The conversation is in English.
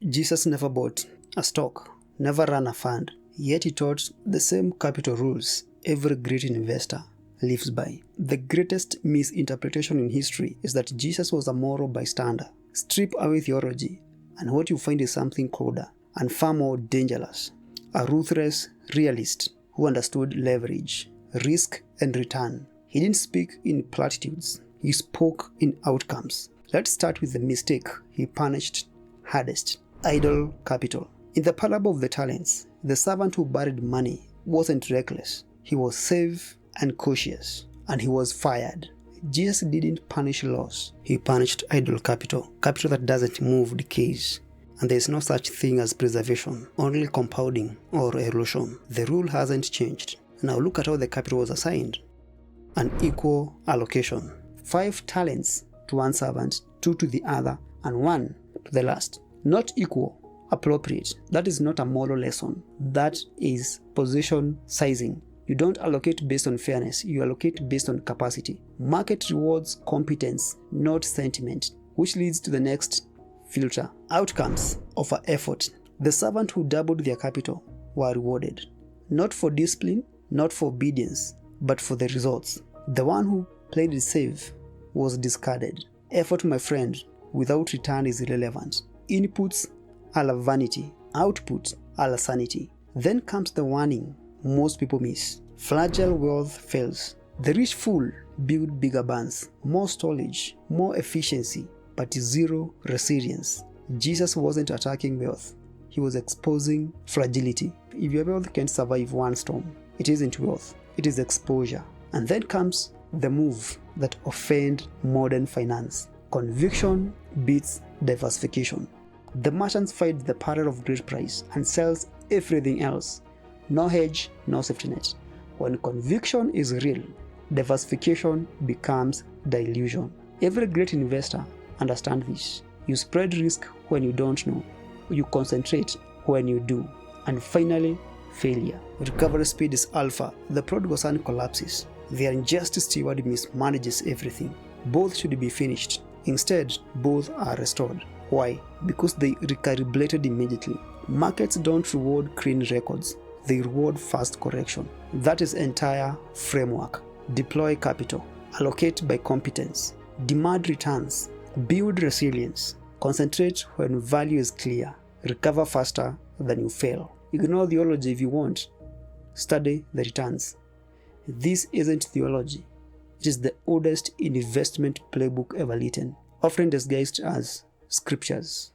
Jesus never bought a stock, never ran a fund, yet he taught the same capital rules every great investor lives by. The greatest misinterpretation in history is that Jesus was a moral bystander. Strip away theology, and what you find is something colder and far more dangerous. A ruthless realist who understood leverage, risk, and return. He didn't speak in platitudes, he spoke in outcomes. Let's start with the mistake he punished hardest: idle capital. In the parable of the talents, the servant who borrowed money wasn't reckless. He was safe and cautious, and he was fired. Jesus didn't punish loss, he punished idle capital, capital that doesn't move, decays. And there is no such thing as preservation, only compounding or erosion. The rule hasn't changed. Now look at how the capital was assigned. An equal allocation. 5 talents to one servant, 2 to the other, and 1 to the last. Not equal, appropriate. That is not a moral lesson. That is position sizing. You don't allocate based on fairness, you allocate based on capacity. Market rewards competence, not sentiment, which leads to the next filter. Outcomes of our effort. The servant who doubled their capital were rewarded, not for discipline, not for obedience, but for the results. The one who played it safe was discarded. Effort, my friend, without return is irrelevant. Inputs are la vanity, output are la sanity. Then comes the warning most people miss. Fragile wealth fails. The rich fool build bigger barns, more storage, more efficiency, but zero resilience. Jesus wasn't attacking wealth, he was exposing fragility. If your wealth can't survive one storm, it isn't wealth, it is exposure. And then comes the move that offend modern finance. Conviction beats diversification. The merchant finds the parallel of great price and sells everything else. No hedge, no safety net. When conviction is real, diversification becomes delusion. Every great investor understands this. You spread risk when you don't know. You concentrate when you do. And finally, failure. Recovery speed is alpha. The prodigal son collapses. The unjust steward mismanages everything. Both should be finished. Instead, both are restored. Why? Because they recalibrated immediately. Markets don't reward clean records. They reward fast correction. That is entire framework. Deploy capital. Allocate by competence. Demand returns. Build resilience. Concentrate when value is clear. Recover faster than you fail. Ignore theology if you want. Study the returns. This isn't theology. It is the oldest investment playbook ever written, often disguised as scriptures.